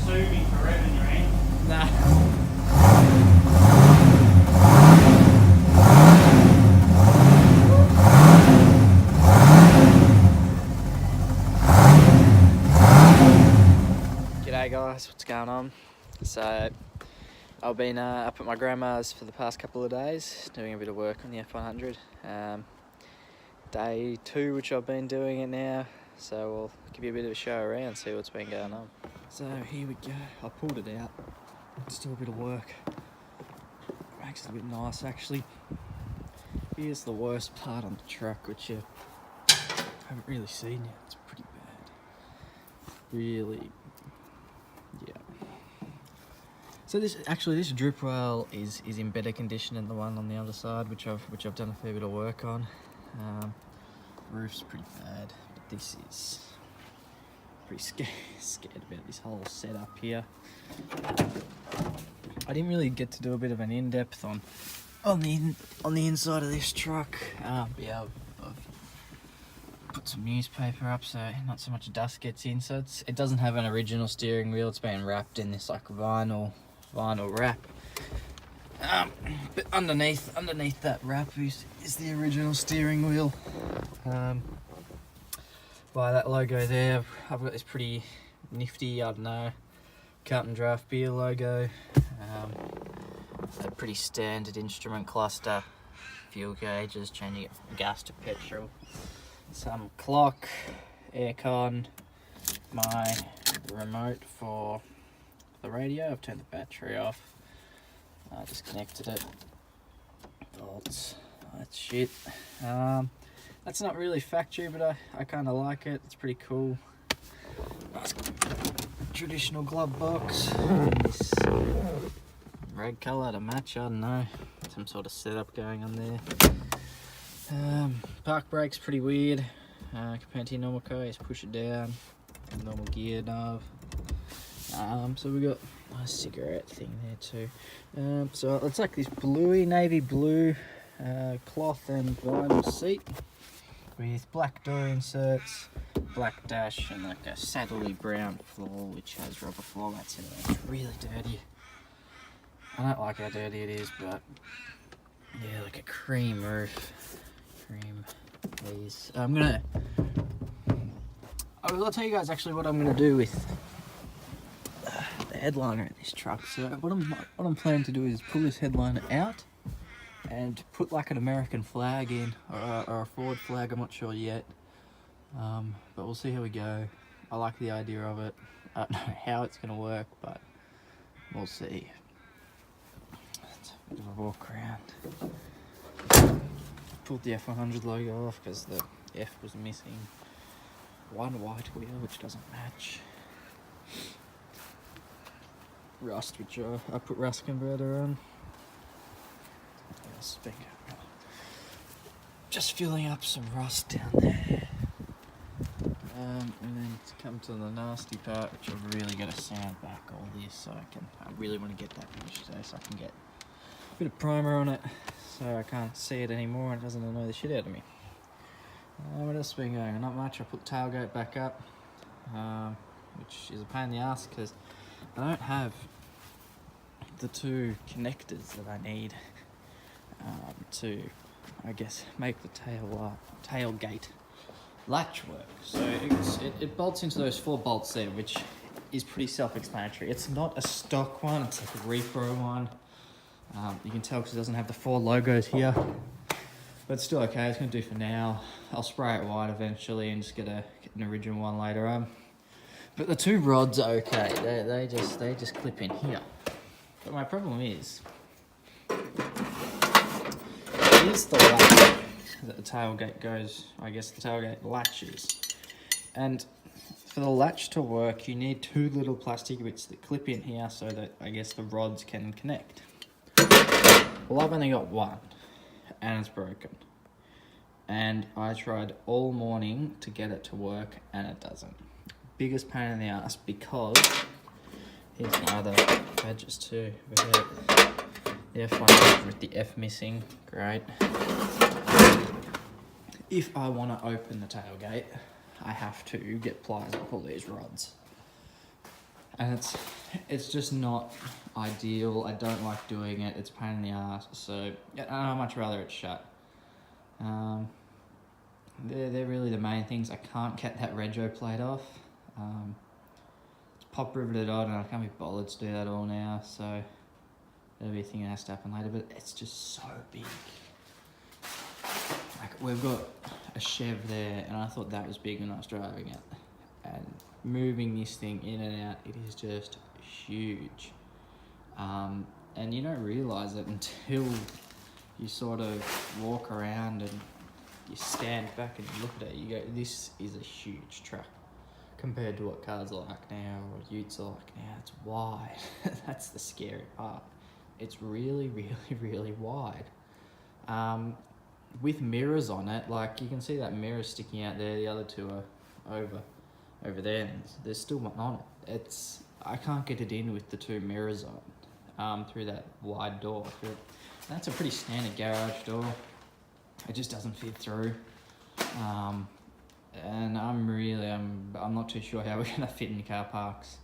sue me for revving your end. Nah. G'day guys, what's going on? So I've been up at my grandma's for the past couple of days doing a bit of work on the F100. Day 2 which I've been doing it now, so we'll give you a bit of a show around, see what's been going on. So here we go, I pulled it out, just do a bit of work. Makes it a bit nice actually. Here's the worst part on the truck, which you haven't really seen yet. It's pretty bad. Really, yeah. So this drip rail is in better condition than the one on the other side, which I've done a fair bit of work on. Roof's pretty bad, but this is pretty scared about this whole setup here. I didn't really get to do a bit of an in-depth on the inside of this truck. Yeah, I've put some newspaper up so not so much dust gets in. So it doesn't have an original steering wheel. It's been wrapped in this like vinyl wrap. But underneath that wrap is the original steering wheel. By that logo there, I've got this pretty nifty, I don't know, Carlton Draft Beer logo. A pretty standard instrument cluster, fuel gauges, changing it from gas to petrol, some clock, aircon, my remote for the radio. I've turned the battery off. I just connected it. Bolts. That's shit. That's not really factory, but I kind of like it. It's pretty cool. Nice traditional glove box. This red colour to match. I don't know. Some sort of setup going on there. Park brake's pretty weird. Compared to your normal car, just push it down. Normal gear knob. So we got a nice cigarette thing there too. So it's like this navy blue cloth and vinyl seat with black door inserts, black dash, and like a saddly brown floor which has rubber floor mats in it. It's really dirty. I don't like how dirty it is, but yeah, like a cream roof. Please. I'll tell you guys actually what I'm gonna do with the headliner in this truck. So what I'm planning to do is pull this headliner out and put like an American flag in, or a Ford flag, I'm not sure yet. But we'll see how we go. I like the idea of it. I don't know how it's gonna work, but we'll see. Let's have a bit of a walk around. Pulled the F100 logo off because the F was missing. One white wheel which doesn't match. Rust, which I put rust converter on. Just filling up some rust down there. And then to come to the nasty part, which I've really got to sand back all this so I really want to get that finished today so I can get a bit of primer on it so I can't see it anymore and it doesn't annoy the shit out of me. What else has been going on? Not much. I put the tailgate back up, which is a pain in the ass because I don't have the two connectors that I need to, I guess, make the tailgate latch work. So it bolts into those 4 bolts there, which is pretty self-explanatory. It's not a stock one, it's like a repro one. You can tell because it doesn't have the 4 logos here, but it's still okay. It's going to do for now. I'll spray it white eventually and just get an original one later on. But the 2 rods are okay. They just clip in here. But my problem is the latch that the tailgate goes, I guess the tailgate latches. And for the latch to work, you need 2 little plastic bits that clip in here so that, I guess, the rods can connect. Well, I've only got one, and it's broken. And I tried all morning to get it to work, and it doesn't. Biggest pain in the ass because here's my other badges too. We got the F100 with the F missing. Great. If I want to open the tailgate, I have to get pliers and pull these rods. and it's just not ideal. I don't like doing it. It's a pain in the ass. So yeah, I'd much rather it shut. They're really the main things. I can't get that rego plate off. It's pop riveted on, and I can't be bothered to do that all now. So that'll be a thing that has to happen later. But it's just so big. Like, we've got a Chev there, and I thought that was big when I was driving it. And moving this thing in and out, it is just huge. And you don't realise it until you sort of walk around and you stand back and you look at it, you go, this is a huge truck compared to what cars are like now or utes are like now. It's wide. That's the scary part. It's really, really, really wide. With mirrors on it, like you can see that mirror sticking out there, the other two are over there, and there's still one on it. I can't get it in with the two mirrors on through that wide door. That's a pretty standard garage door. It just doesn't fit through, and I'm not too sure how we're gonna fit in car parks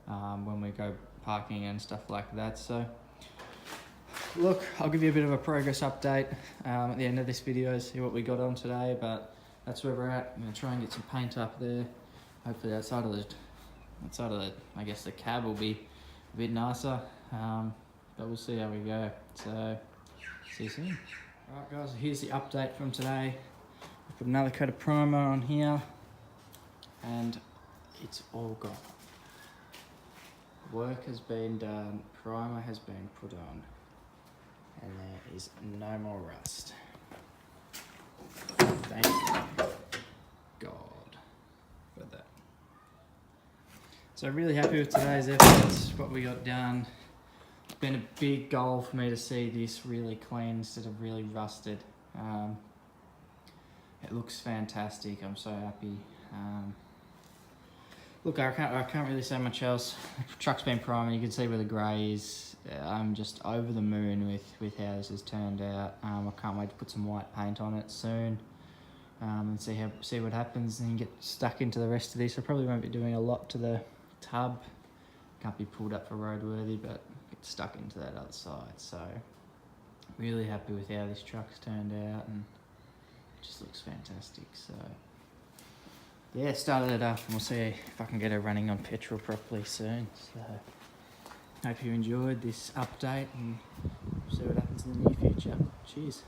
when we go parking and stuff like that. So look, I'll give you a bit of a progress update at the end of this video, see what we got on today, but that's where we're at. I'm gonna try and get some paint up there. Hopefully that side of the I guess the cab will be a bit nicer, but we'll see how we go. So see you soon. Alright guys, here's the update from today. I've put another coat of primer on here, and it's all gone. Work has been done, primer has been put on, and there is no more rust. Thank God for that. So really happy with today's efforts, what we got done. It's been a big goal for me to see this really clean instead of really rusted. It looks fantastic. I'm so happy. Look, I can't really say much else. The truck's been primed. You can see where the grey is. I'm just over the moon with how this has turned out. I can't wait to put some white paint on it soon, and see what happens and get stuck into the rest of this. I probably won't be doing a lot to the tub. Can't be pulled up for roadworthy, but get stuck into that other side. So really happy with how this truck's turned out, and it just looks fantastic. So yeah, started it up, and we'll see if I can get her running on petrol properly soon. So hope you enjoyed this update, and see what happens in the near future. Cheers.